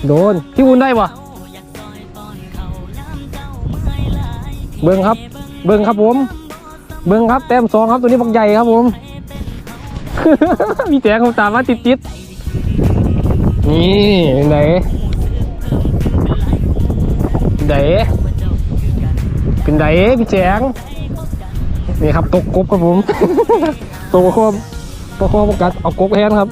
โดนพี่วุ้นได้ปะเบิ้งครับเบิ้งครับผมเบิ้งครับแต้ม2ครับตัวนี้บักใหญ่ครับผม มีแจงเขาตามมาติดนี่ไหนเป็นไหนพี่แจงนี่ครับตกกบครับผม ตัวประคองประกัดเอากบแทนครับ